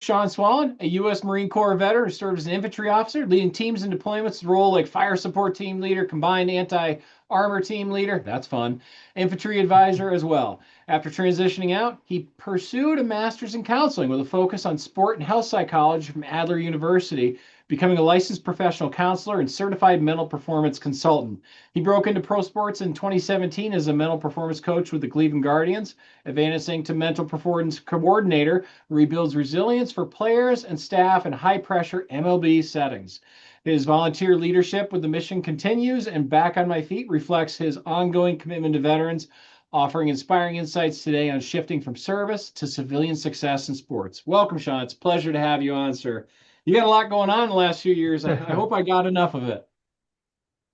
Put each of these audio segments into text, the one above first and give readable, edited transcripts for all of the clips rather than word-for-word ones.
Sean Swallen, a U.S. Marine Corps veteran who served as an infantry officer, leading teams in deployments, role like fire support team leader, combined anti-armor team leader. That's fun. Infantry advisor as well. After transitioning out, he pursued a master's in counseling with a focus on sport and health psychology from Adler University, becoming a licensed professional counselor and certified mental performance consultant. He broke into pro sports in 2017 as a mental performance coach with the Cleveland Guardians, advancing to mental performance coordinator, rebuilds resilience for players and staff in high pressure MLB settings. His volunteer leadership with the mission continues, and Back on My Feet reflects his ongoing commitment to veterans, offering inspiring insights today on shifting from service to civilian success in sports. Welcome, Sean. It's a pleasure to have you on, sir. You got a lot going on in the last few years. I hope I got enough of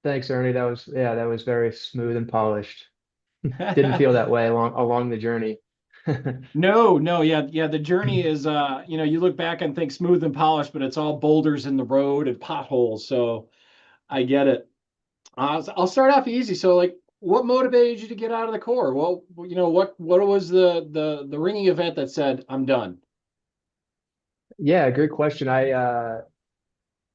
Thanks, Ernie. That was very smooth and polished. Didn't it. feel that way along the journey. No, no, yeah, yeah. The journey is, you look back and think smooth and polished, but it's all boulders in the road and potholes. So I get it. I'll start off easy. So, like, what motivated you to get out of the Corps? Well, what was the ringing event that said, "I'm done"? Yeah, great question. I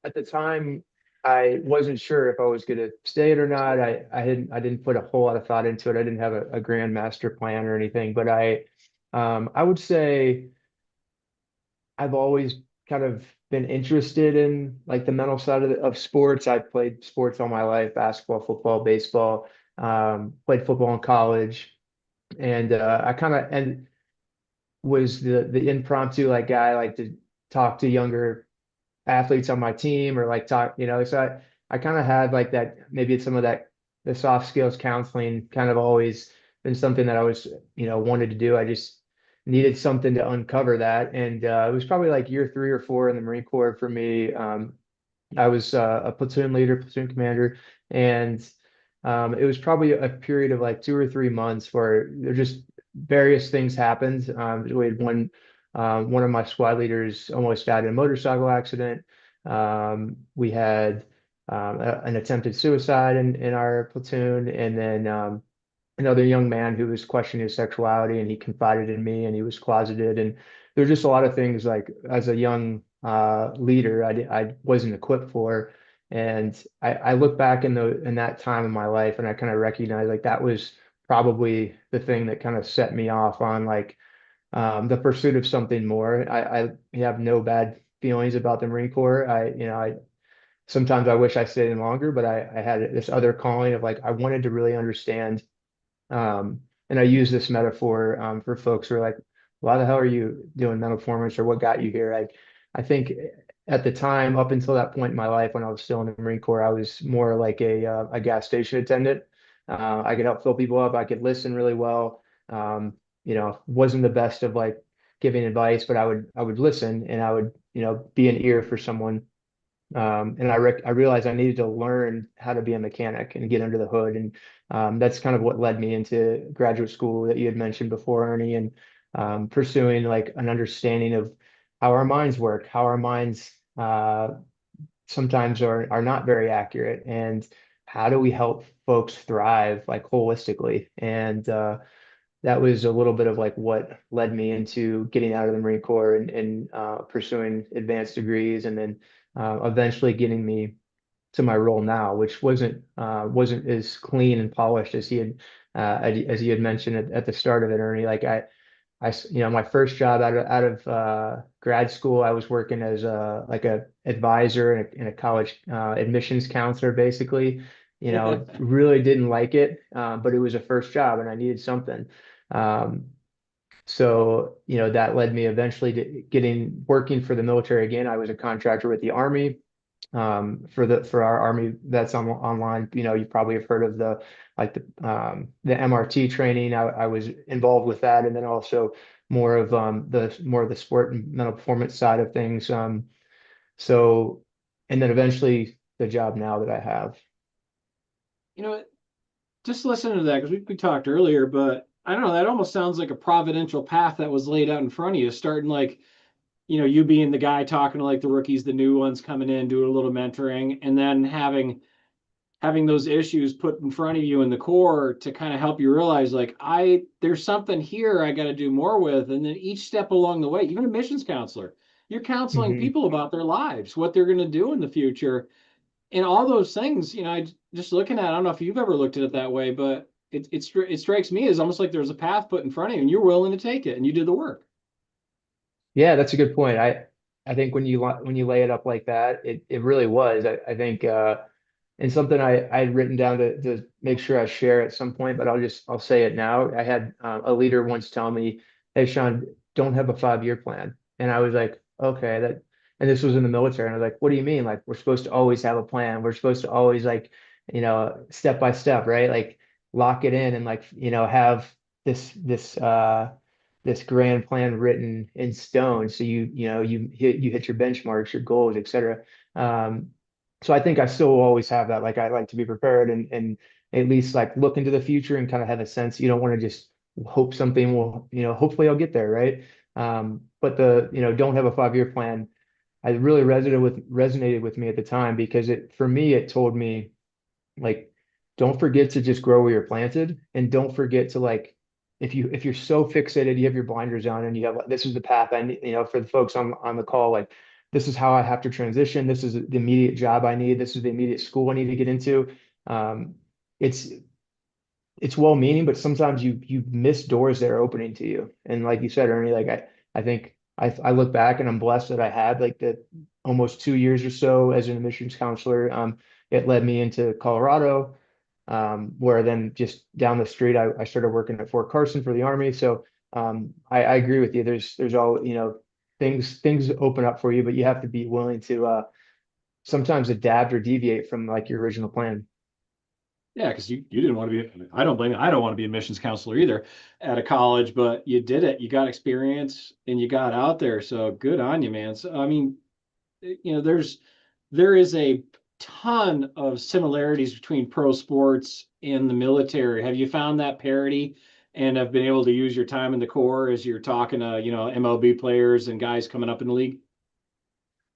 At the time I wasn't sure if I was going to stay it or not. I didn't put a whole lot of thought into it. I didn't have a grand master plan or anything, but I would say I've always kind of been interested in like the mental side of sports. I played sports all my life, basketball, football, baseball, played football in college, and I kind of and was the impromptu like guy like to talk to younger athletes on my team or like talk, so I kind of had like that, maybe some of that, the soft skills counseling kind of always been something that I was, wanted to do. I just needed something to uncover that. And it was probably like year 3 or 4 in the Marine Corps for me. I was a platoon leader, platoon commander, and it was probably a period of like 2 or 3 months where there just various things happened. We had one of my squad leaders almost died in a motorcycle accident. We had an attempted suicide in our platoon, and then another young man who was questioning his sexuality, and he confided in me, and he was closeted. And there's just a lot of things like as a young leader, I wasn't equipped for. And I look back in that time in my life, and I kind of recognize like that was probably the thing that kind of set me off on like the pursuit of something more. I have no bad feelings about the Marine Corps. I sometimes I wish I stayed in longer, but I had this other calling of like I wanted to really understand. And I use this metaphor for folks who are like, why the hell are you doing mental performance, or what got you here? I think at the time, up until that point in my life when I was still in the Marine Corps, I was more like a gas station attendant. I could help fill people up. I could listen really well. Wasn't the best of like giving advice, but I would listen, and I would, be an ear for someone. And I realized I needed to learn how to be a mechanic and get under the hood. And that's kind of what led me into graduate school that you had mentioned before, Ernie, and pursuing like an understanding of how our minds work, how our minds sometimes are not very accurate, and how do we help folks thrive like holistically. And that was a little bit of like what led me into getting out of the Marine Corps and pursuing advanced degrees, and then eventually getting me to my role now, which wasn't as clean and polished as he had mentioned at the start of it, Ernie. Like my first job out of grad school, I was working as a like a advisor in a college admissions counselor, basically. Really didn't like it, but it was a first job, and I needed something. Um, so, that led me eventually to getting working for the military again. I was a contractor with the Army. For our Army vets online, you probably have heard of the MRT training. I was involved with that, and then also more of the sport and mental performance side of things. So, and then eventually the job now that I have. You know, just listening to that because we talked earlier, but I don't know. That almost sounds like a providential path that was laid out in front of you, starting like you being the guy talking to like the rookies, the new ones coming in, doing a little mentoring, and then having those issues put in front of you in the Corps to kind of help you realize like there's something here I got to do more with. And then each step along the way, even a missions counselor, You're counseling Hmm. people about their lives, what they're going to do in the future, and all those things. I just looking at. I don't know if you've ever looked at it that way, but it strikes me as almost like there's a path put in front of you, and you're willing to take it, and you did the work. Yeah, that's a good point. I think when you lay it up like that, it really was. I think and something I had written down to make sure I share at some point, but I'll say it now. I had a leader once tell me, "Hey, Sean, don't have a 5-year plan," and I was like, "Okay, that." And this was in the military, and I was like, "What do you mean? Like we're supposed to always have a plan? We're supposed to always like, step by step, right? Like lock it in and like have this grand plan written in stone, so you hit your benchmarks, your goals, etc." Um, so I think I still will always have that. Like I like to be prepared and at least like look into the future and kind of have a sense. You don't want to just hope something will, hopefully I'll get there, right? But don't have a 5-year plan. I really resonated with me at the time because for me it told me like don't forget to just grow where you're planted, and don't forget to like if you're so fixated, you have your blinders on and you have like, this is the path I need, for the folks on the call, like this is how I have to transition, this is the immediate job I need, this is the immediate school I need to get into. um it's it's well meaning, but sometimes you miss doors that are opening to you. And like you said, Ernie, like I think I look back and I'm blessed that I had like the almost 2 years or so as an admissions counselor. It led me into Colorado, where then just down the street I started working at Fort Carson for the Army. So I agree with you. There's all things open up for you, but you have to be willing to sometimes adapt or deviate from like your original plan. Yeah, because you didn't want to be. I don't blame you. I don't want to be a missions counselor either at a college, but you did it. You got experience and you got out there. So good on you, man. So I mean, there is a ton of similarities between pro sports and the military. Have you found that parity and have been able to use your time in the Corps as you're talking to, MLB players and guys coming up in the league?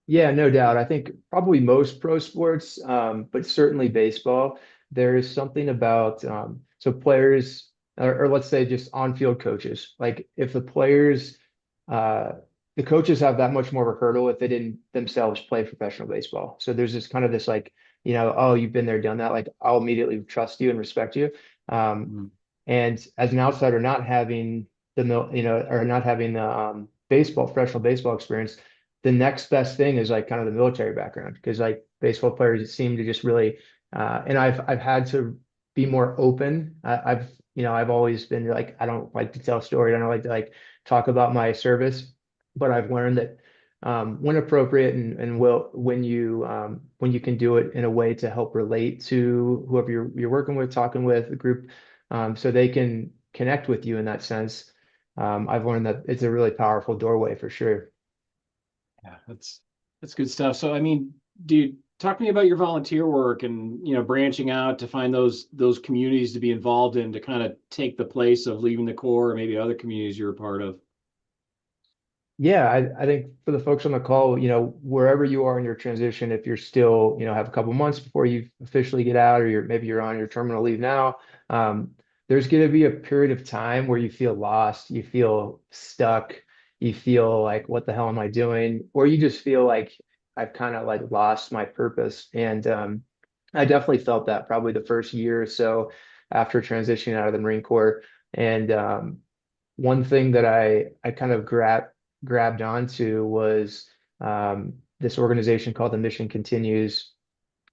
Yeah, no doubt. I think probably most pro sports, but certainly baseball, there is something about so players or let's say just on-field coaches. Like if uh, the coaches have that much more of a hurdle if they didn't themselves play professional baseball. So there's this kind of this like, oh, you've been there, done that. Like I'll immediately trust you and respect you. Um, Mm. and as an outsider, not having or not having the professional baseball experience, the next best thing is like kind of the military background because like baseball players seem to just really and I've had to be more open. I've always been like I don't like to tell stories. I don't like to like talk about my service, but I've learned that when appropriate and when you can do it in a way to help relate to whoever you're working with, talking with the group, so they can connect with you in that sense. I've learned that it's a really powerful doorway for sure. Yeah, that's good stuff. So, I mean, dude, talk to me about your volunteer work and, branching out to find those communities to be involved in to kind of take the place of leaving the Corps or maybe other communities you're a part of. Yeah, I think for the folks on the call, wherever you are in your transition, if you're still, have a couple months before you officially get out, or maybe you're on your terminal leave now, um, there's going to be a period of time where you feel lost, you feel stuck, you feel like, what the hell am I doing? Or you just feel like I've kind of like lost my purpose. And I definitely felt that probably the first year or so after transitioning out of the Marine Corps. And one thing that I kind of grabbed onto was this organization called the Mission Continues,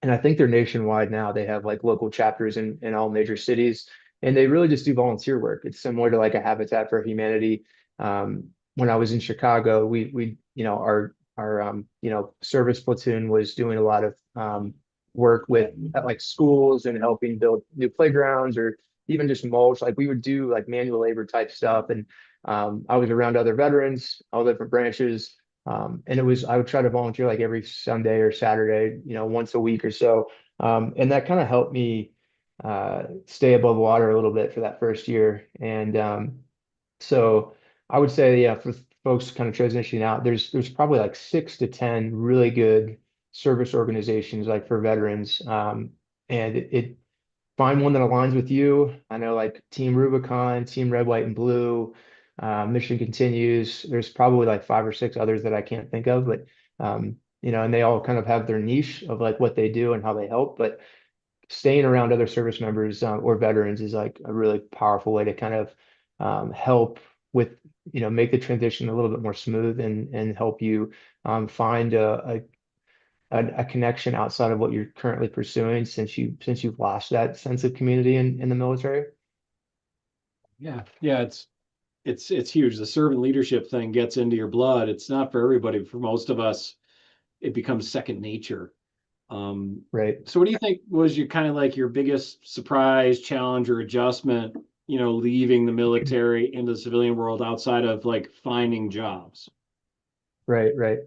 and I think they're nationwide now. They have like local chapters in all major cities, and they really just do volunteer work. It's similar to like a Habitat for Humanity. When I was in Chicago, we our service platoon was doing a lot of work with at like schools and helping build new playgrounds or even just mulch. Like we would do like manual labor type stuff, and I was around other veterans, all different branches. And I would try to volunteer like every Sunday or Saturday, once a week or so. And that kind of helped me stay above water a little bit for that first year. And so I would say, yeah, for folks kind of transitioning out, there's probably like 6 to 10 really good service organizations like for veterans. And find one that aligns with you. I know like Team Rubicon, Team Red, White, and Blue. Mission Continues. There's probably like five or six others that I can't think of, but and they all kind of have their niche of like what they do and how they help. But staying around other service members or veterans is like a really powerful way to kind of help with, make the transition a little bit more smooth and help you find a connection outside of what you're currently pursuing since you've lost that sense of community in the military. Yeah, yeah, it's huge. The servant leadership thing gets into your blood. It's not for everybody. For most of us, it becomes second nature. Um, Right. so what do you think was your kind of like your biggest surprise, challenge, or adjustment, leaving the military into the civilian world outside of like finding jobs? Right, right.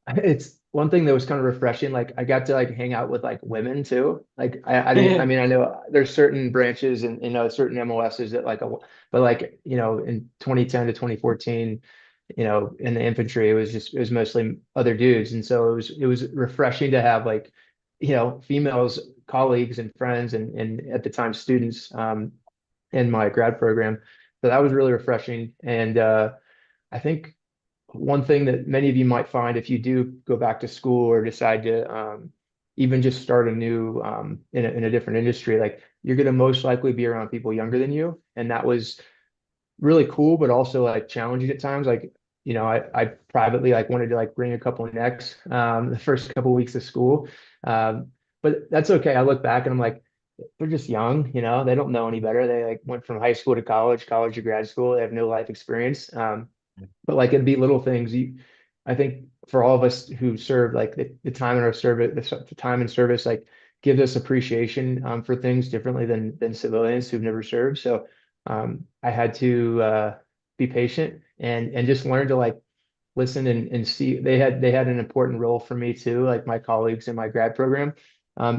It's one thing that was kind of refreshing. Like I got to like hang out with like women too. Like I didn't, I mean, I know there's certain branches and certain MOSs that like, but like, in 2010 to 2014, in the infantry, it was mostly other dudes. And so it was refreshing to have like, females, colleagues and friends and at the time students, in my grad program. So that was really refreshing. And, I think one thing that many of you might find if you do go back to school or decide to even just start a new in a different industry, like you're going to most likely be around people younger than you, and that was really cool, but also like challenging at times. Like I privately like wanted to like bring a couple of necks the first couple of weeks of school, but that's okay. I look back and I'm like, they're just young, they don't know any better. They like went from high school to college to grad school. They have no life experience. But like it'd be little things. I think for all of us who served, like the time in our service, the time in service, like gives us appreciation for things differently than civilians who've never served. So I had to be patient and just learn to like listen and see. They had an important role for me too, like my colleagues in my grad program,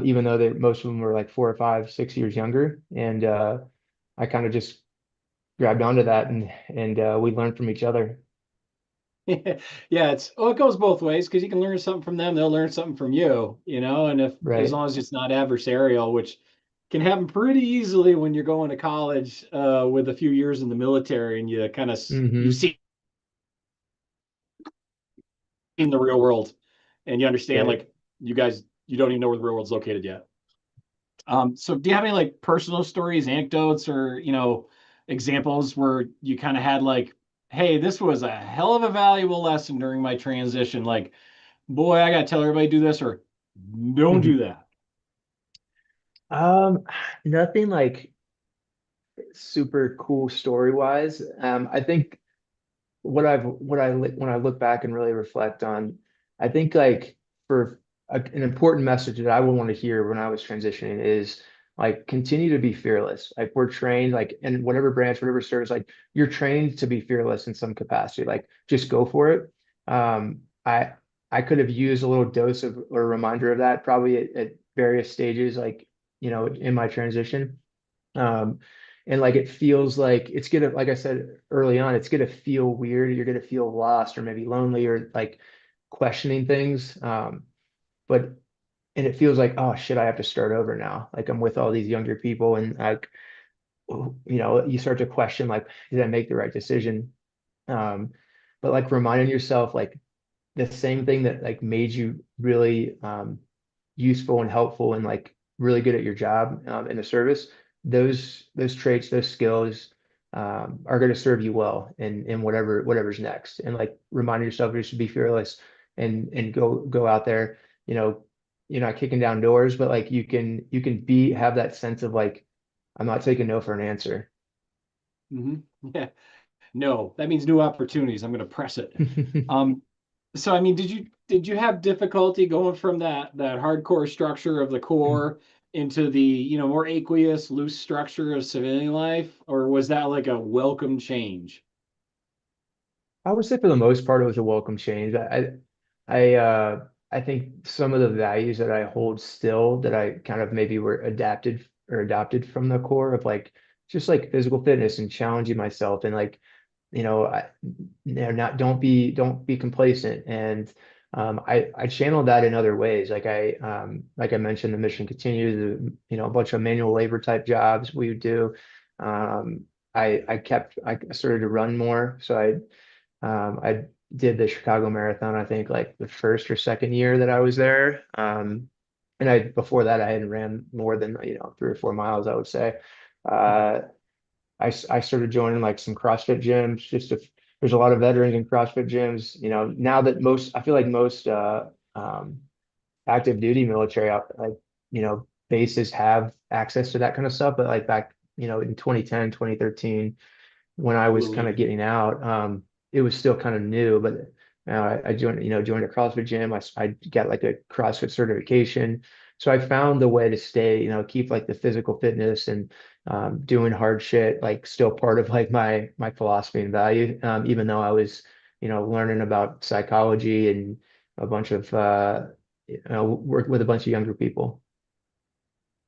even though most of them were like 4 or 5, 6 years younger, and I kind of just grabbed onto that and we learned from each other. Yeah, it goes both ways because you can learn something from them, they'll learn something from you, and if as Right. long as it's not adversarial, which can happen pretty easily when you're going to college with a few years in the military and you kind of you've Hmm. seen the real world and you understand Right. like you don't even know where the real world's located yet. So do you have any like personal stories, anecdotes, or examples where you kind of had like, hey, this was a hell of a valuable lesson during my transition. Like, boy, I gotta tell everybody do this or don't do Hmm. that. Um, Nothing like super cool story wise. I think when I look back and really reflect on, I think like for an important message that I would want to hear when I was transitioning is like continue to be fearless. Like we're trained like in whatever branch, whatever service, like you're trained to be fearless in some capacity. Like just go for it. I could have used a little dose of or a reminder of that probably at various stages, like in my transition. Um, and like it feels like it's gonna, like I said early on, it's gonna feel weird. You're gonna feel lost or maybe lonely or like questioning things. But and it feels like, oh shit, I have to start over now. Like I'm with all these younger people, and like you start to question like, did I make the right decision? Um, but like reminding yourself like the same thing that like made you really useful and helpful and like really good at your job in the service, those traits, those skills are going to serve you well in whatever's next. And like reminding yourself you should be fearless and go out there. You know, you're not kicking down doors, but like you can have that sense of like I'm not taking no for an answer. Hmm. Yeah, no, that means new opportunities. I'm gonna press it. Um, so I mean, did you have difficulty going from that hardcore structure of the core into the more aqueous, loose structure of civilian life, or was that like a welcome change? I would say for the most part, it was a welcome change. I think some of the values that I hold still that I kind of maybe were adapted or adopted from the core of like just like physical fitness and challenging myself and like I not don't be complacent and I channeled that in other ways like I mentioned the mission continues a bunch of manual labor type jobs we would do. I started to run more. So I did the Chicago Marathon, I think like the first or second year that I was there. And I before that I hadn't ran more than 3 or 4 miles, I would say. Uh, I started joining like some CrossFit gyms. There's a lot of veterans in CrossFit gyms. Now that I feel like most active duty military like bases have access to that kind of stuff. But like back in 2010, 2013 when I was kind of Absolutely. getting out, it was still kind of new, but I joined a CrossFit gym. I got like a CrossFit certification. So I found the way to stay, keep like the physical fitness and doing hard shit, like still part of like my philosophy and value, even though I was, learning about psychology and a bunch of work with a bunch of younger people.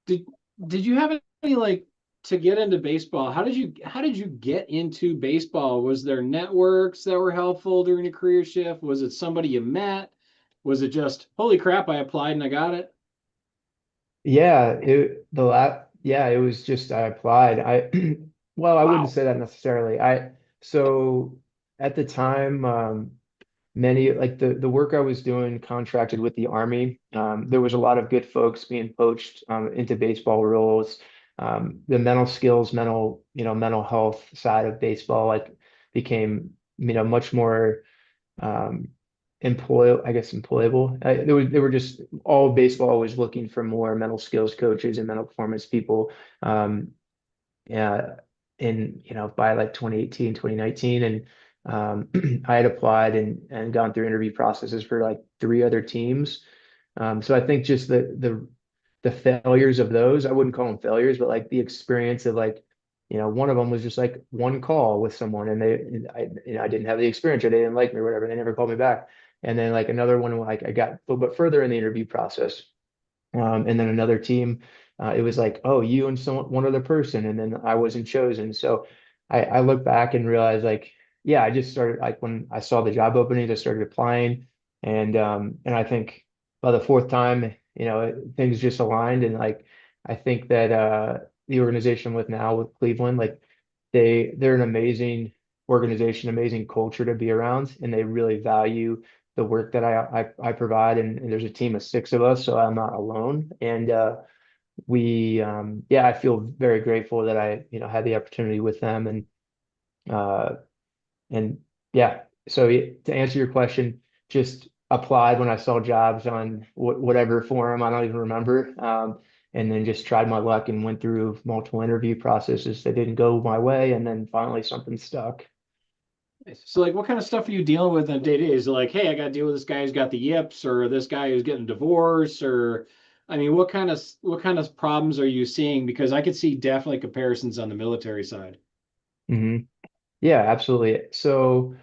Did did you have any like to get into baseball? How did you get into baseball? Was there networks that were helpful during a career shift? Was it somebody you met? Was it just holy crap, I applied and I got it? Yeah, it was just I applied. Well, I wouldn't Wow. say that necessarily. So at the time, many like the work I was doing contracted with the Army. There was a lot of good folks being poached into baseball roles. The mental skills, mental health side of baseball like became, much more um, I guess employable. They were just all baseball was looking for more mental skills coaches and mental performance people. Um, yeah, by like 2018, 2019, and I had applied and gone through interview processes for like 3 other teams. So I think just the failures of those, I wouldn't call them failures, but like the experience of like, one of them was just like one call with someone and I didn't have the experience or they didn't like me or whatever. They never called me back. And then like another one, like I got a little bit further in the interview process. And then another team, it was like, oh, you and one other person, and then I wasn't chosen. So I look back and realize like, yeah, I just started like when I saw the job openings, I started applying, and I think by the fourth time, things just aligned, and like I think that the organization with now with Cleveland, like they're an amazing organization, amazing culture to be around, and they really value the work that I provide, and there's a team of 6 of us, so I'm not alone. And yeah, I feel very grateful that I had the opportunity with them, uh, and yeah. So to answer your question, just applied when I saw jobs on whatever forum, I don't even remember, and then just tried my luck and went through multiple interview processes that didn't go my way, and then finally something stuck. So like what kind of stuff are you dealing with on day to day? Is it like, hey, I got to deal with this guy who's got the yips or this guy who's getting divorced or I mean, what kind of problems are you seeing? Because I could see definitely comparisons on the military side. Hmm. Yeah, absolutely. So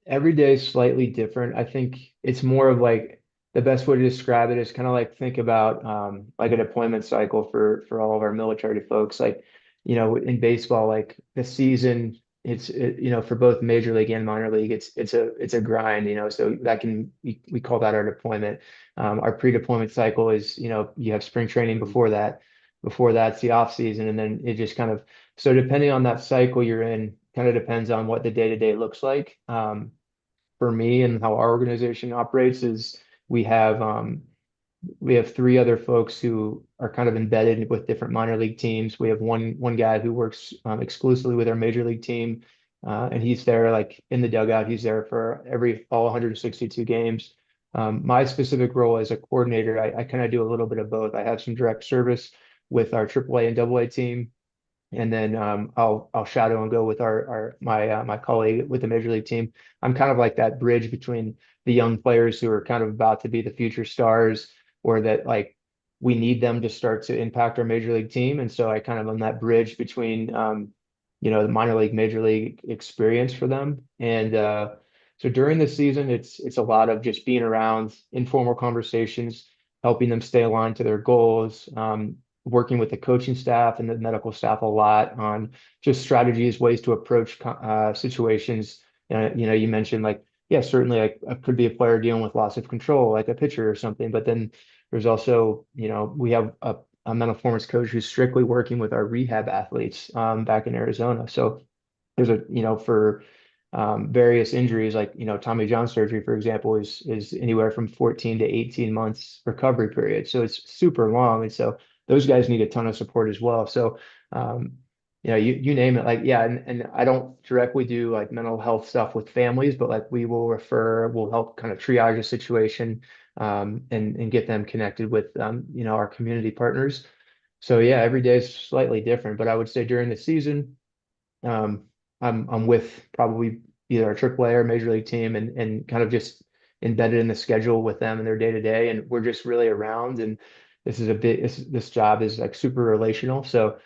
every day is slightly different. I think it's more of like the best way to describe it is kind of like think about like a deployment cycle for all of our military folks. Like, in baseball, like the season, for both major league and minor league, it's a grind, so we call that our deployment. Our pre-deployment cycle is, you have spring training Mhm. before that. Before that's the off season, and then it just kind of so depending on that cycle you're in, kind of depends on what the day to day looks like. For me and how our organization operates is we have um, we have 3 other folks who are kind of embedded with different minor league teams. We have one guy who works exclusively with our major league team, and he's there like in the dugout. He's there for all 162 games. My specific role as a coordinator, I kind of do a little bit of both. I have some direct service with our AAA and AA team, and then I'll shadow and go with my colleague with the major league team. I'm kind of like that bridge between the young players who are kind of about to be the future stars, or that like we need them to start to impact our major league team. And so I kind of am that bridge between the minor league, major league experience for them. And so during the season, it's a lot of just being around, informal conversations, helping them stay aligned to their goals. Working with the coaching staff and the medical staff a lot on just strategies, ways to approach situations. You mentioned like, yeah, certainly like could be a player dealing with loss of control, like a pitcher or something. But then there's also, we have a mental performance coach who's strictly working with our rehab athletes back in Arizona. So there's a, for various injuries, like, Tommy John surgery, for example, is anywhere from 14 to 18 months recovery period. So it's super long. And so those guys need a ton of support as well. So, um, you name it, like, yeah, and I don't directly do like mental health stuff with families, but like we'll help kind of triage a situation, and get them connected with, our community partners. So yeah, every day is slightly different, but I would say during the season, um, I'm with probably either our AAA or major league team, and kind of just embedded in the schedule with them and their day to day, and we're just really around. And this job is like super relational, so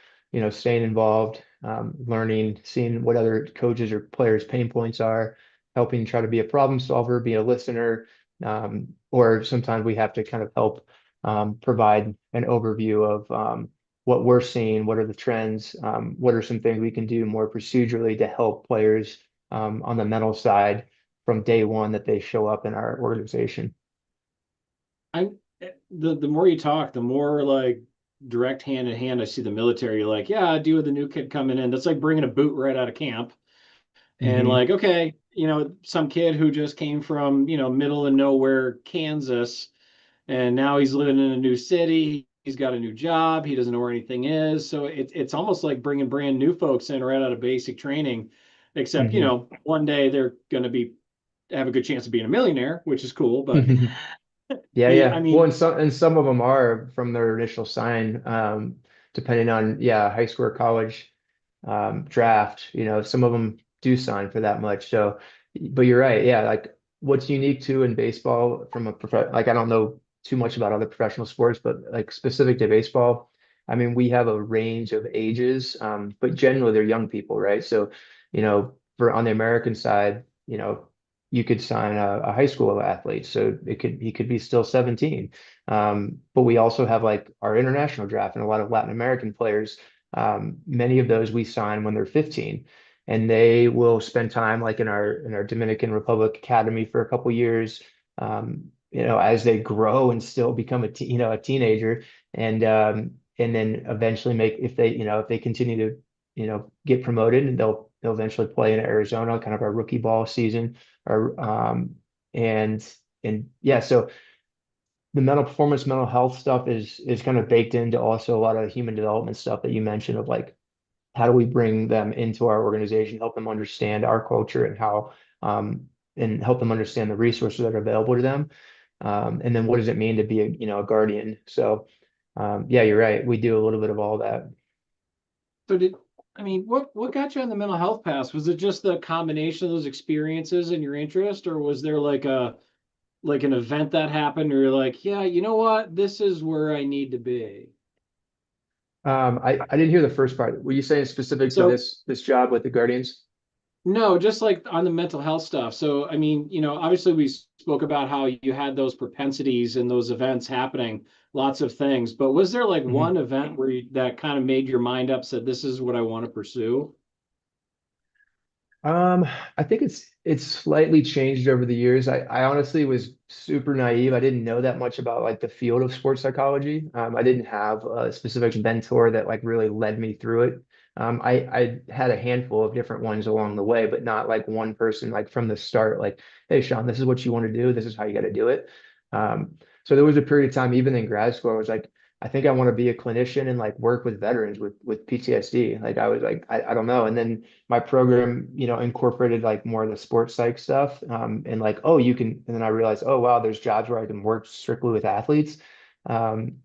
staying involved, learning, seeing what other coaches or players' pain points are, helping try to be a problem solver, be a listener, or sometimes we have to kind of help provide an overview of what we're seeing, what are the trends, what are some things we can do more procedurally to help players on the mental side from day one that they show up in our organization. I the more you talk, the more like direct hand in hand I see the military. Like, yeah, I deal with a new kid coming in. That's like bringing a boot right out of camp. And Hmm. like, okay, some kid who just came from, middle of nowhere, Kansas, and now he's living in a new city. He's got a new job. He doesn't know where anything is. So it's almost like bringing brand new folks in right out of basic training, except, Hmm. one day they're going to be have a good chance of being a millionaire, which is cool. But Yeah, I yeah. Well, mean, and some of them are from their initial sign, depending on, yeah, high school or college draft. Some of them do sign for that much. So, but you're right. Yeah, like what's unique too in baseball from a like I don't know too much about other professional sports, but like specific to baseball, I mean, we have a range of ages, but generally they're young people, right? So, for on the American side, you could sign a high school athlete, so he could be still 17. But we also have like our international draft and a lot of Latin American players. Many of those we sign when they're 15, and they will spend time like in our Dominican Republic Academy for a couple years. As they grow and still become a teenager, and then eventually make if they continue to get promoted, and they'll eventually play in Arizona, kind of our rookie ball season, or and yeah, so the mental performance, mental health stuff is kind of baked into also a lot of the human development stuff that you mentioned of like how do we bring them into our organization, help them understand our culture and how and help them understand the resources that are available to them. And then what does it mean to be a guardian? So yeah, you're right. We do a little bit of all that. so what got you on the mental health path? Was it just the combination of those experiences and your interest, or was there like an event that happened, or you're like, yeah, you know what, this is where I need to be? I didn't hear the first part. Were you saying specific to So this job with the Guardians? no, just like on the mental health stuff. So, obviously we spoke about how you had those propensities and those events happening, lots of things, but was there like Mhm. one event that kind of made your mind up, said, this is what I want to pursue? Um, I think it's slightly changed over the years. I honestly was super naive. I didn't know that much about like the field of sports psychology. I didn't have a specific mentor that like really led me through it. I had a handful of different ones along the way, but not like one person like from the start, like, hey, Sean, this is what you want to do. This is how you got to do it. So there was a period of time, even in grad school, I was like, I think I want to be a clinician and like work with veterans with PTSD. Like I was like, I don't know. And then my program, incorporated like more of the sports psych stuff. And like, oh, you can, and then I realized, oh, wow, there's jobs where I can work strictly with athletes. Um,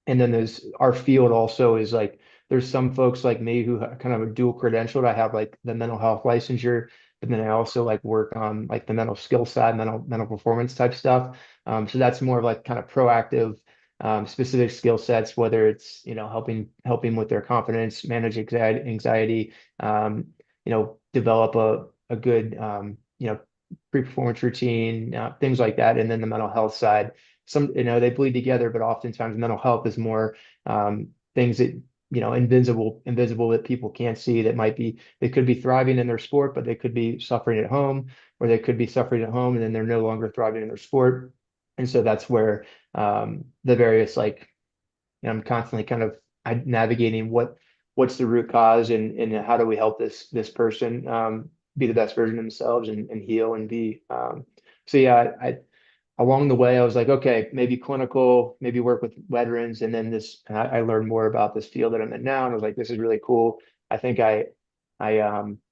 and then there's our field also is like, there's some folks like me who kind of a dual credentialed. I have like the mental health licensure, but then I also like work on like the mental skill side, mental performance type stuff. So that's more of like kind of proactive, specific skill sets, whether it's, helping with their confidence, manage anxiety, develop a good, pre-performance routine, things like that. And then the mental health side, they bleed together, but oftentimes mental health is more things that, invisible that people can't see that they could be thriving in their sport, but they could be suffering at home, or they could be suffering at home and then they're no longer thriving in their sport. And so that's where the various like I'm constantly kind of navigating what's the root cause, and how do we help this person be the best version of themselves, and heal and be so yeah, I along the way I was like, okay, maybe clinical, maybe work with veterans, and then I learned more about this field that I'm in now, and I was like, this is really cool. I think I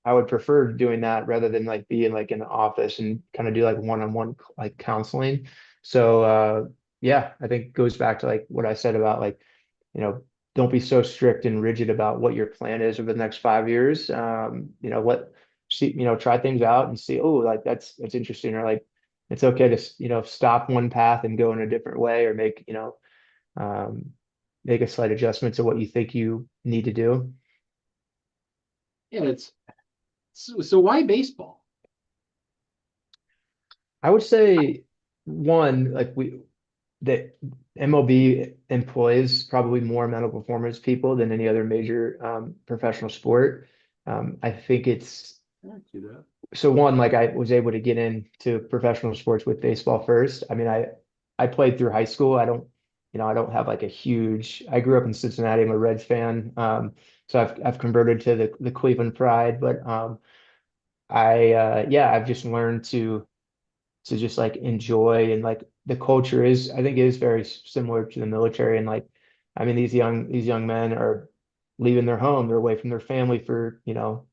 would prefer doing that rather than like being like in the office and kind of do like one-on-one like counseling. So yeah, I think it goes back to like what I said about like, you know, don't be so strict and rigid about what your plan is over the next 5 years. See, try things out and see, oh, like that's interesting, or like it's okay to, stop one path and go in a different way, or um, make a slight adjustment to what you think you need to do. Yeah, it's so why baseball? I would say one, like that MLB employs probably more mental performance people than any other major professional sport. I think it's I see that. so one, like I was able to get into professional sports with baseball first. I mean, I played through high school. I don't have like a huge. I grew up in Cincinnati. I'm a Reds fan. So I've converted to the Cleveland Pride, but yeah, I've just learned to just like enjoy, and like the culture is, I think, is very similar to the military. And like, I mean, these young men are leaving their home, they're away from their family for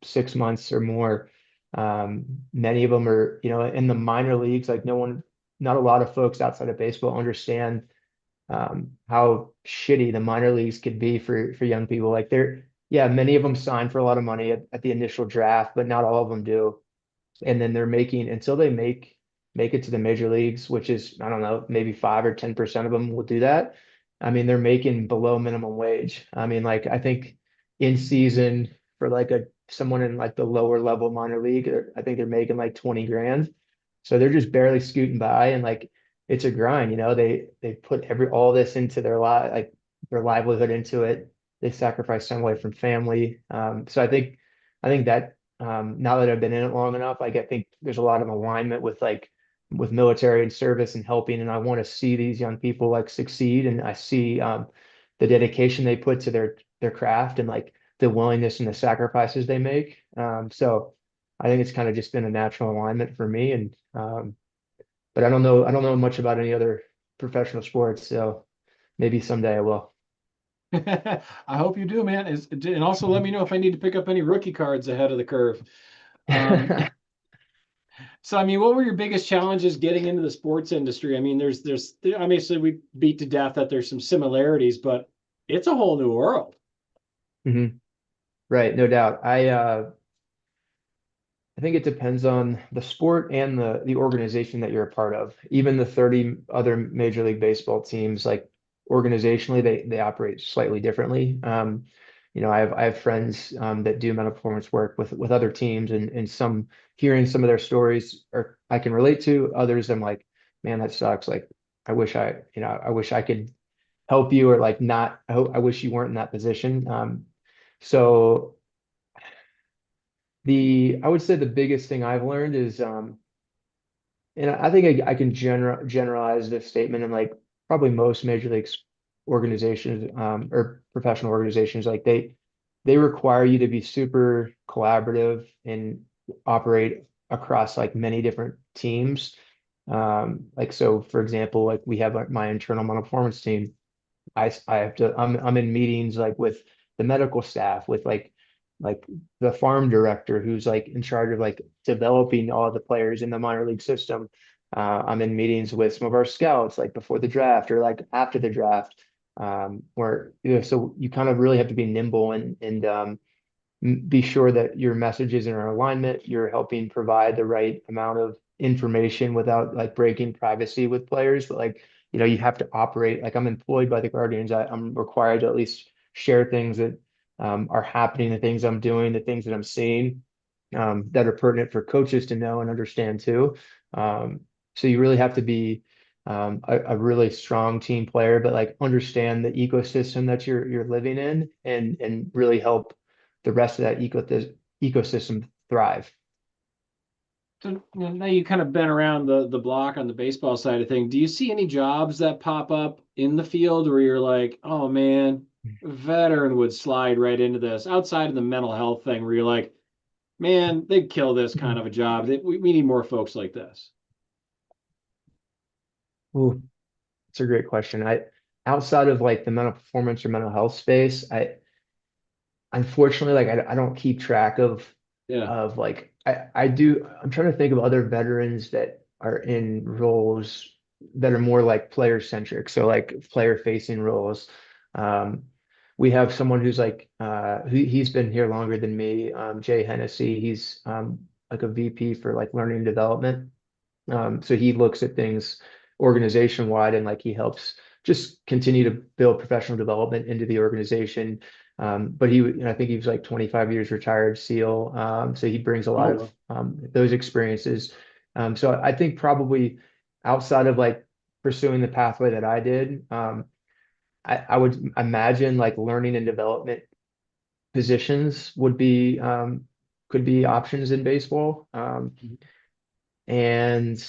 6 months or more. Many of them are in the minor leagues. Like not a lot of folks outside of baseball understand how shitty the minor leagues could be for young people. Like yeah, many of them sign for a lot of money at the initial draft, but not all of them do. And then they're making, until they make it to the major leagues, which is, I don't know, maybe 5 or 10% of them will do that. I mean, they're making below minimum wage. I mean, like I think in season for like a someone in like the lower level minor league, I think they're making like 20 grand. So they're just barely scooting by, and like it's a grind, they put all this into like their livelihood into it. They sacrifice time away from family. So I think that now that I've been in it long enough, like I think there's a lot of alignment with military and service and helping, and I want to see these young people like succeed, and I see the dedication they put to their craft, and like the willingness and the sacrifices they make. So I think it's kind of just been a natural alignment for me, and but I don't know much about any other professional sports, so maybe someday I will. I hope you do, man. And also let me know if I need to pick up any rookie cards ahead of the curve. Um, so I mean, what were your biggest challenges getting into the sports industry? I mean, there's obviously we beat to death that there's some similarities, but it's a whole new world. Mhm. Right, no doubt. I think it depends on the sport and the organization that you're a part of. Even the 30 other Major League Baseball teams, like organizationally, they operate slightly differently. I have friends that do mental performance work with other teams, and some hearing some of their stories or I can relate to. Others, I'm like, man, that sucks. Like, I wish I could help you, or like not. I wish you weren't in that position. So I would say the biggest thing I've learned is, and I think I can generalize this statement, and like probably most major league organizations, or professional organizations, like they require you to be super collaborative and operate across like many different teams. Like so, for example, like we have like my internal mental performance team. I have to I'm in meetings like with the medical staff, with like the farm director who's like in charge of like developing all the players in the minor league system. I'm in meetings with some of our scouts like before the draft or like after the draft. Where so you kind of really have to be nimble, and be sure that your messages are in alignment. You're helping provide the right amount of information without like breaking privacy with players. But like, you have to operate like I'm employed by the Guardians. I'm required to at least share things that are happening, the things I'm doing, the things that I'm seeing, that are pertinent for coaches to know and understand too. So you really have to be a really strong team player, but like understand the ecosystem that you're living in, and really help the rest of that ecosystem thrive. So now you kind of been around the block on the baseball side of things. Do you see any jobs that pop up in the field where you're like, oh man, a veteran would slide right into this outside of the mental health thing where you're like, man, they'd kill this kind of a job. We need more folks like this. Ooh, it's a great question. Outside of like the mental performance or mental health space, I unfortunately like I don't keep track Yeah. of like I do. I'm trying to think of other veterans that are in roles that are more like player centric, so like player facing roles. Um, we have someone who's like he's been here longer than me, Jay Hennessy. He's like a VP for like learning and development. So he looks at things organization wide and like he helps just continue to build professional development into the organization. But I think he was like 25 years retired SEAL. So he brings a Oh lot of well. those experiences. So I think probably outside of like pursuing the pathway that I did, I would imagine like learning and development positions would be could be options in baseball. And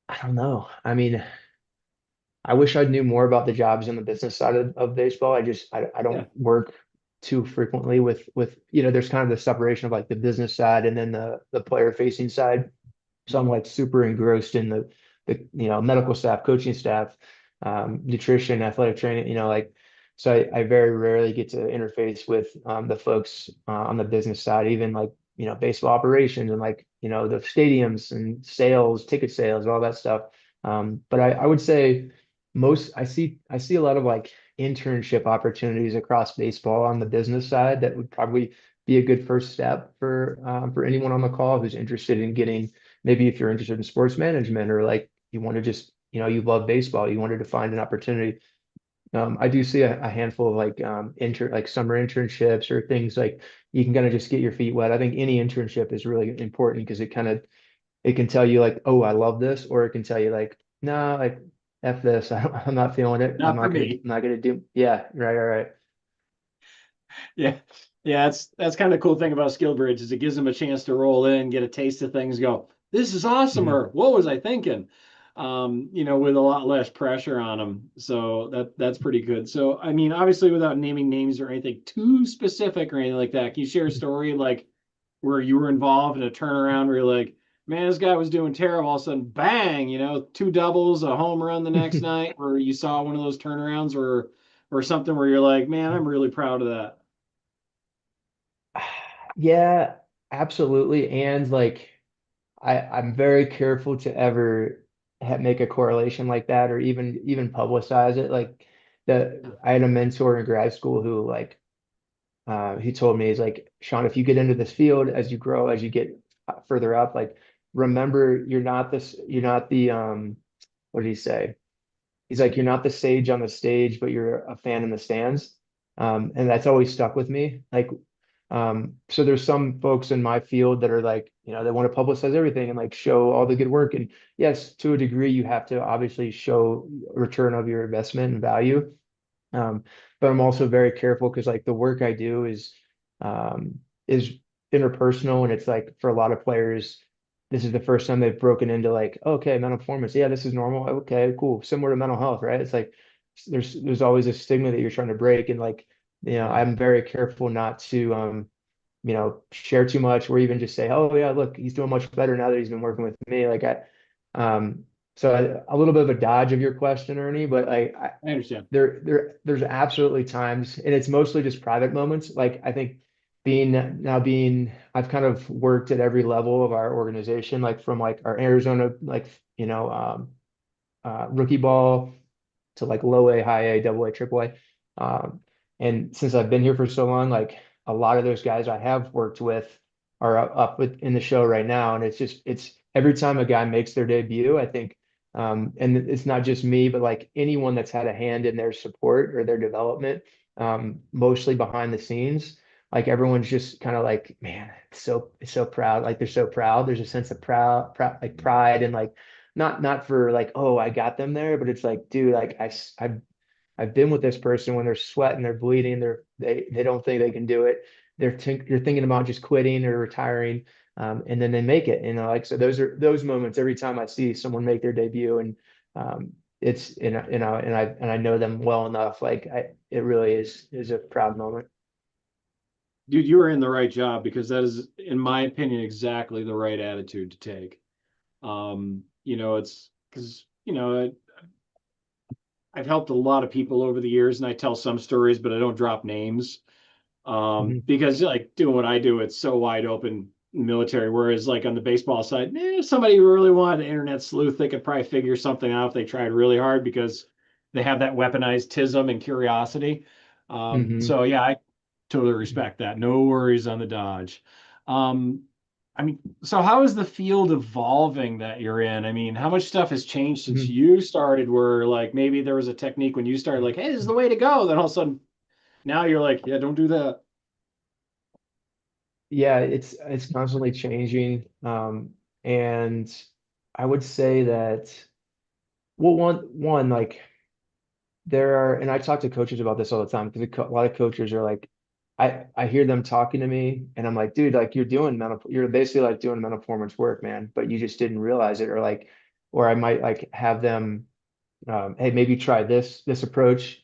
I don't know. I mean, I wish I knew more about the jobs in the business side of baseball. I don't Yeah. work too frequently with there's kind of the separation of like the business side and then the player facing side. So I'm Mhm. like super engrossed in the medical staff, coaching staff, nutrition, athletic training, like so I very rarely get to interface with the folks on the business side, even like baseball operations and like the stadiums and sales, ticket sales, all that stuff. But I would say I see a lot of like internship opportunities across baseball on the business side that would probably be a good first step for anyone on the call who's interested in getting maybe if you're interested in sports management or like you want to just you love baseball, you wanted to find an opportunity. I do see a handful of like like summer internships or things like you can kind of just get your feet wet. I think any internship is really important because it can tell you like, oh, I love this, or it can tell you like, no, like F this, I'm not feeling it. Not for I'm me. not gonna do. Yeah, right. Yeah. Yeah, that's kind of the cool thing about Skill Bridge is it gives them a chance to roll in, get a taste of things, go, this is awesome, Mhm. or what was I thinking? With a lot less pressure on them. So that's pretty good. So I mean, obviously without naming names or anything too specific or anything like that, can you share a story like where you were involved in a turnaround where you're like, man, this guy was doing terrible, all of a sudden, bang, two doubles, a home run the next night, where you saw one of those turnarounds or something where you're like, man, I'm really proud of that. Yeah, absolutely. And like I'm very careful to ever make a correlation like that or even publicize it. Like I had a mentor in grad school who like he told me he's like, Sean, if you get into this field as you grow, as you get further up, like remember you're not the what did he say? He's like, you're not the sage on the stage, but you're a fan in the stands. And that's always stuck with me. Like, so there's some folks in my field that are like, they want to publicize everything and like show all the good work. And yes, to a degree, you have to obviously show return of your investment and value. Um, but I'm also very careful because like the work I do is interpersonal and it's like for a lot of players, this is the first time they've broken into like, okay, mental performance. Yeah, this is normal. Okay, cool. Similar to mental health, right? It's like there's always a stigma that you're trying to break. And like, Yeah. I'm very careful not to share too much or even just say, oh yeah, look, he's doing much better now that he's been working with me. Um, a little bit of a dodge of your question, Ernie, but I understand. there's absolutely times, and it's mostly just private moments. Like I think I've kind of worked at every level of our organization, like from like our Arizona, like rookie ball to like low A, high A, double A, triple A. Um, and since I've been here for so long, like a lot of those guys I have worked with are in the show right now. And it's every time a guy makes their debut, I think, and it's not just me, but like anyone that's had a hand in their support or their development, mostly behind the scenes. Like everyone's just kind of like, man, it's so proud. Like they're so proud. There's a sense of like pride and like not for like, oh, I got them there, but it's like, dude, like I've been with this person when they're sweating, they're bleeding, they don't think they can do it. They're thinking about just quitting or retiring. and then they make it. Like so, those are those moments every time I see someone make their debut, and it's and I know them well enough. Like it really is a proud moment. Dude, you are in the right job because that is, in my opinion, exactly the right attitude to take. It's because, I've helped a lot of people over the years and I tell some stories, but I don't drop names. Mhm. Because like doing what I do, it's so wide open military. Whereas like on the baseball side, if somebody really wanted an internet sleuth, they could probably figure something out if they tried really hard because they have that weaponized tism and curiosity. Mhm. So yeah, I totally respect that. No worries on the Dodge. Um, I mean, so how is the field evolving that you're in? I mean, how much stuff has changed since Mhm. you started where like maybe there was a technique when you started like, hey, this is the way to go. Then all of a sudden now you're like, yeah, don't do that. Yeah, it's constantly changing. And I would say that, well, one like there are, and I talk to coaches about this all the time because a lot of coaches are like, I hear them talking to me, and I'm like, dude, like you're basically like doing mental performance work, man, but you just didn't realize it, or like, or I might like have them hey, maybe try this approach.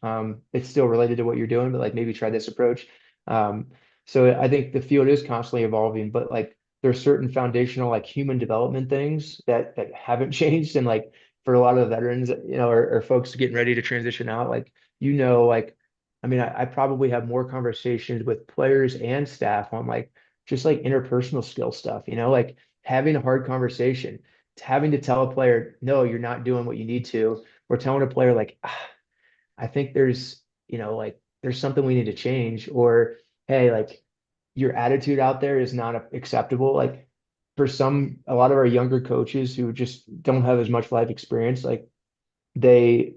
It's still related to what you're doing, but like maybe try this approach. Um, so I think the field is constantly evolving, but like there's certain foundational like human development things that haven't changed. And like for a lot of the veterans, or folks getting ready to transition out, like like I mean, I probably have more conversations with players and staff on like just like interpersonal skill stuff, like having a hard conversation, having to tell a player, no, you're not doing what you need to, we're telling a player like, I think like there's something we need to change, or hey, like your attitude out there is not acceptable. Like for a lot of our younger coaches who just don't have as much life experience, like they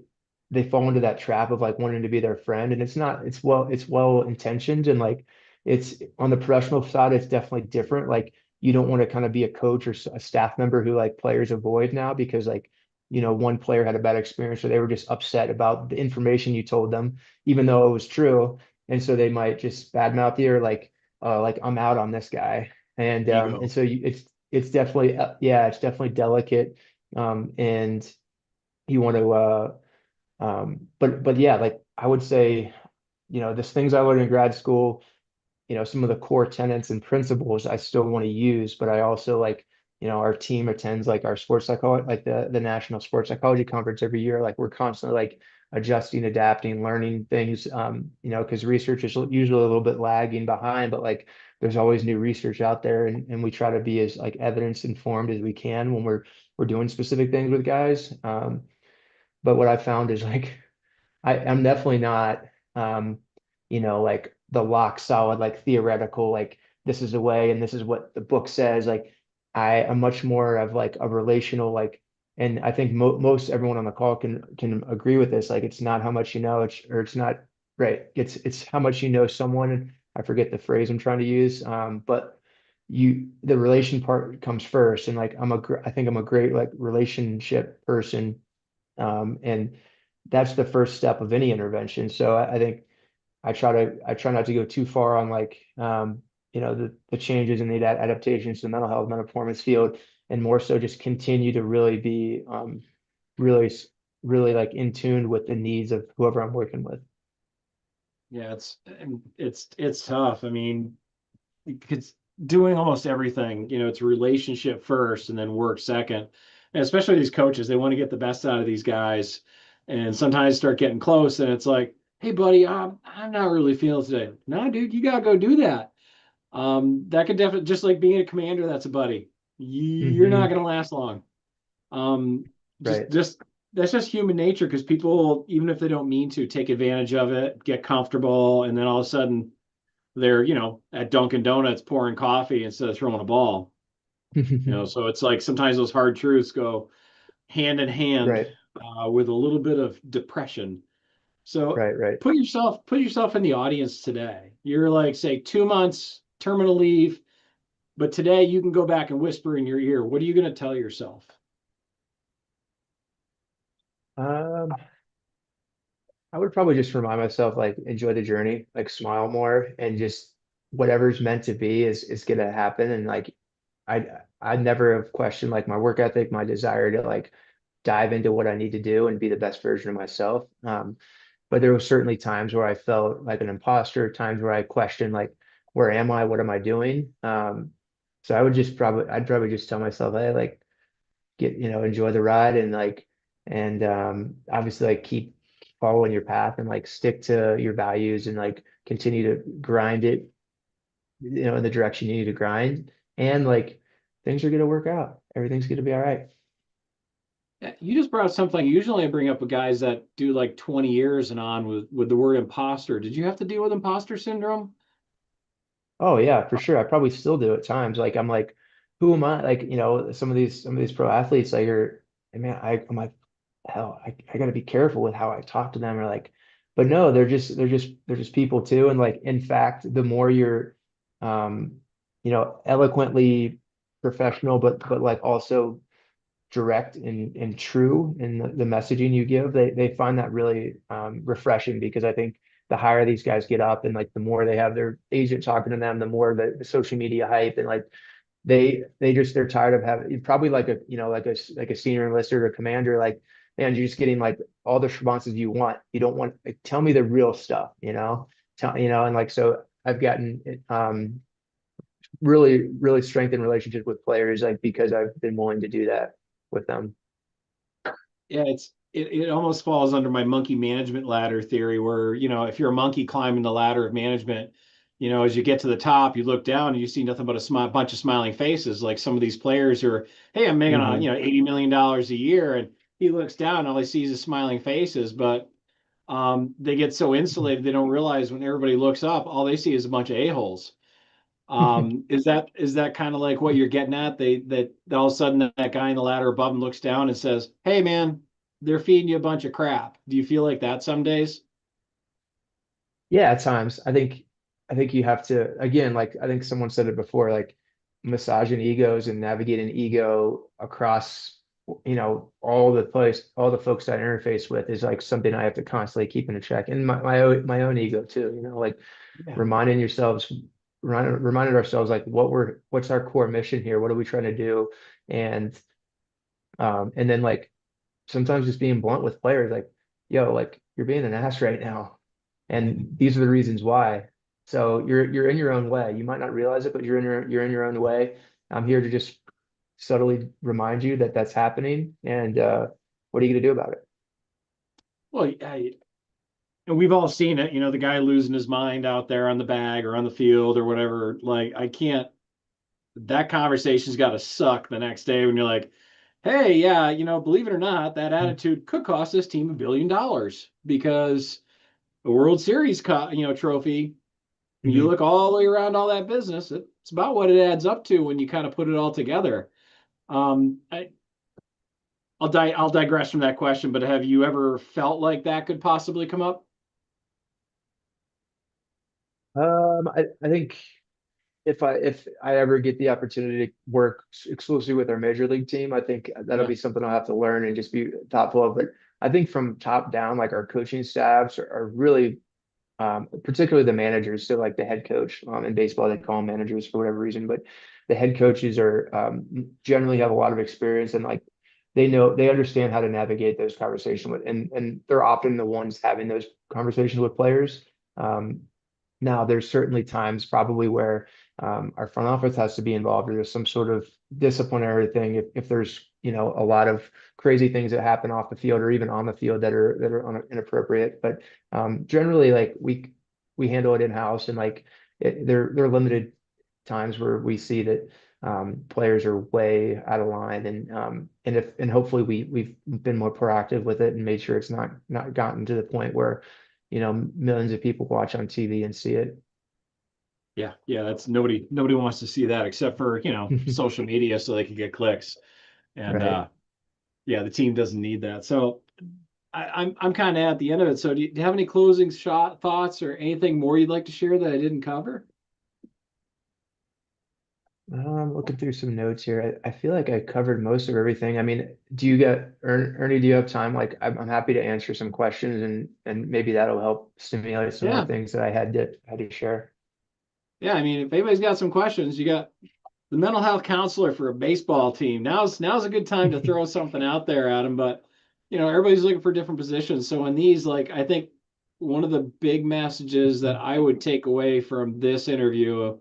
they fall into that trap of like wanting to be their friend, and it's well intentioned, and like it's on the professional side it's definitely different. Like you don't want to kind of be a coach or a staff member who like players avoid now because like one player had a bad experience or they were just upset about the information you told them even though it was true, and so they might just badmouth you or like I'm out on this guy. And Ego. so it's definitely yeah, it's definitely delicate. And you want to but yeah, like I would say, there's things I learned in grad school, some of the core tenets and principles I still want to use, but I also like, our team attends like our sports psychology, like the National Sports Psychology Conference every year. Like we're constantly like adjusting, adapting, learning things, because research is usually a little bit lagging behind, but like there's always new research out there, and we try to be as like evidence informed as we can when we're doing specific things with guys. But what I found is like I'm definitely not like the lock solid, like theoretical, like this is the way and this is what the book says. Like I am much more of like a relational, like, and I think most everyone on the call can agree with this. Like it's not how much you know, it's not right. It's how much you know someone. I forget the phrase I'm trying to use. But the relation part comes first, and like I think I'm a great like relationship person, and that's the first step of any intervention. So I think I try not to go too far on like the changes and the adaptations to the mental health, mental performance field, and more so just continue to really be really really like in tune with the needs of whoever I'm working with. Yeah, it's tough. I mean, it's doing almost everything, it's relationship first and then work second. And especially these coaches, they want to get the best out of these guys. And sometimes start getting close and it's like, hey buddy, I'm not really feeling today. No, dude, you gotta go do that. That could definitely just like being a commander, that's a buddy. You're not Hmm. gonna last long. Um, just Right. just that's just human nature because people, even if they don't mean to, take advantage of it, get comfortable, and then all of a sudden they're, at Dunkin' Donuts pouring coffee instead of throwing a ball. So it's like sometimes those hard truths go hand in hand Right. with a little bit of depression. So Right. Right. put yourself in the audience today. You're like, say, 2 months terminal leave, but today you can go back and whisper in your ear. What are you going to tell yourself? Um, I would probably just remind myself like enjoy the journey, like smile more, and just whatever's meant to be is gonna happen. And like I never have questioned like my work ethic, my desire to like dive into what I need to do and be the best version of myself. But there were certainly times where I felt like an imposter, times where I questioned like, where am I? What am I doing? So I'd probably just tell myself, hey, like enjoy the ride and obviously like keep following your path and like stick to your values and like continue to grind it, in the direction you need to grind. And like things are going to work out. Everything's going to be all right. Yeah, you just brought up something. Usually I bring up with guys that do like 20 years and on with the word imposter. Did you have to deal with imposter syndrome? Oh yeah, for sure. I probably still do at times. Like I'm like, who am I? Like, some of these pro athletes, like are, I mean, I'm like, hell, I gotta be careful with how I talk to them or like, but no, they're just people too. And like, in fact, the more you're, eloquently professional, but like also direct and true in the messaging you give, they find that really refreshing because I think the higher these guys get up and like the more they have their agent talking to them, the more the social media hype and like they're tired of having probably like like a senior enlisted or a commander like man you're just getting like all the responses you want you don't want like, tell me the real stuff and like so I've gotten really strengthened relationships with players like because I've been willing to do that with them. Yeah, it almost falls under my monkey management ladder theory where, if you're a monkey climbing the ladder of management, as you get to the top, you look down and you see nothing but bunch of smiling faces. Like some of these players are, hey, I'm making Hmm. $80 million a year. And he looks down, all he sees is smiling faces. But they get so insulated, they don't realize when everybody looks up, all they see is a bunch of a-holes. Is that kind of like what you're getting at? That all of a sudden that guy in the ladder above him looks down and says, "Hey, man, they're feeding you a bunch of crap." Do you feel like that some days? Yeah, at times. I think you have to again, like I think someone said it before, like massaging egos and navigating ego across, all the folks that I interface with is like something I have to constantly keep in check. And my own ego too, like Yeah. reminding yourselves, reminding ourselves like what's our core mission here? What are we trying to do? And and then like sometimes just being blunt with players, like, yo, like you're being an ass right now. And these are the reasons why. So you're in your own way. You might not realize it, but you're in your own way. I'm here to just subtly remind you that that's happening. And what are you going to do about it? Well, and we've all seen it. The guy losing his mind out there on the bag or on the field or whatever. Like, I can't. That conversation's got to suck the next day when you're like, "Hey, yeah, believe it or not, that attitude could cost this team $1 billion because a World Series, trophy. When you Mhm. look all the way around all that business, it's about what it adds up to when you kind of put it all together. I'll digress from that question, but have you ever felt like that could possibly come up? I think if I ever get the opportunity to work exclusively with our major league team, I think that'll Yeah, be something I'll have to learn and just be thoughtful of. But I think from top down, like our coaching staffs are really particularly the managers. So like the head coach in baseball, they call them managers for whatever reason, but the head coaches are generally have a lot of experience and like they understand how to navigate those conversations with, and they're often the ones having those conversations with players. Um, Now, there's certainly times probably where our front office has to be involved, or there's some sort of disciplinary thing if there's a lot of crazy things that happen off the field or even on the field that are inappropriate. But generally, like we handle it in house, and like there are limited times where we see that players are way out of line, and hopefully we've been more proactive with it and made sure it's not gotten to the point where millions of people watch on TV and see it. yeah. That's nobody wants to see that except for social media so they can get clicks. And Right. yeah, the team doesn't need that. So I'm kind of at the end of it. So do you have any closing shot thoughts or anything more you'd like to share that I didn't cover? Looking through some notes here. I feel like I covered most of everything. I mean, do you get Ernie, do you have time? Like I'm happy to answer some questions and maybe that'll help stimulate some more Yeah, things that I had to share. yeah. I mean, if anybody's got some questions, you got the mental health counselor for a baseball team. Now's a good time to throw something out there, Adam. But everybody's looking for different positions. So in these, like, I think one of the big messages that I would take away from this interview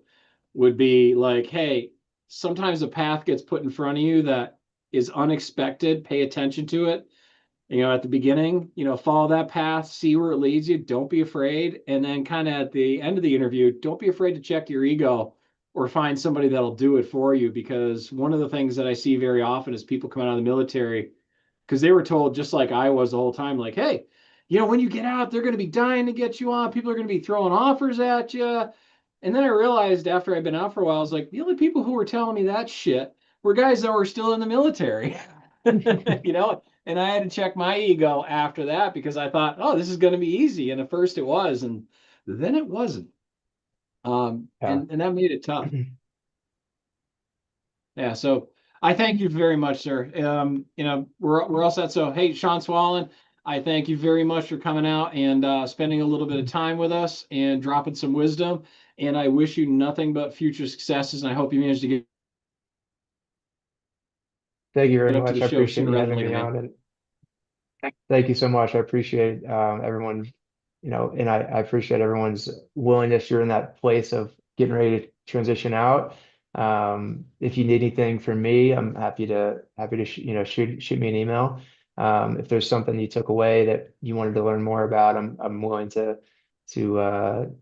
would be like, hey, sometimes a path gets put in front of you that is unexpected. Pay attention to it. At the beginning, follow that path, see where it leads you. Don't be afraid. And then kind of at the end of the interview, don't be afraid to check your ego or find somebody that'll do it for you. Because one of the things that I see very often is people come out of the military because they were told, just like I was the whole time, like, hey, when you get out, they're going to be dying to get you on. People are going to be throwing offers at you. And then I realized after I'd been out for a while, I was like, the only people who were telling me that shit were guys that were still in the military. And I had to check my ego after that because I thought, oh, this is going to be easy. And at first it was, and then it wasn't. Yeah. And that made it tough. Yeah. So I thank you very much, sir. We're all set. So, hey, Sean Swallen, I thank you very much for coming out and spending a little bit of time with us and dropping some wisdom. And I wish you nothing but future successes. And I hope you manage to Thank you very get up to much. the I show appreciate sooner you rather than having later, me man. on, and thank you so much. I appreciate everyone, and I appreciate everyone's willingness. You're in that place of getting ready to transition out. If you need anything from me, I'm happy to shoot me an email. If there's something you took away that you wanted to learn more about, I'm willing to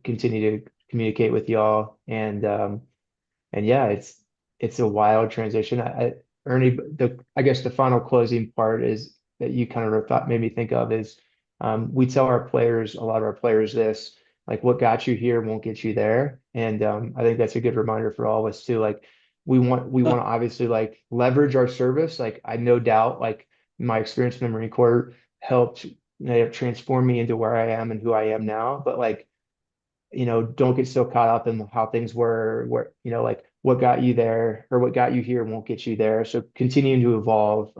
continue to communicate with y'all. And yeah, it's a wild transition. Ernie, I guess the final closing part is that you kind of thought made me think of is we tell our players, a lot of our players this, like what got you here won't get you there. And I think that's a good reminder for all of us too. Like we want to obviously like leverage our service. Like I no doubt like my experience in the Marine Corps helped transform me into where I am and who I am now. But like don't get so caught up in how things were, where, like what got you there or what got you here won't get you there. So continuing to evolve,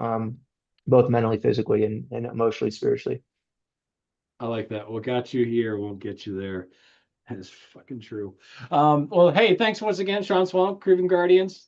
both mentally, physically, and emotionally, spiritually. I like that. What got you here won't get you there. That is fucking true. Well, hey, thanks once again, Sean Swamp, Craven Guardians.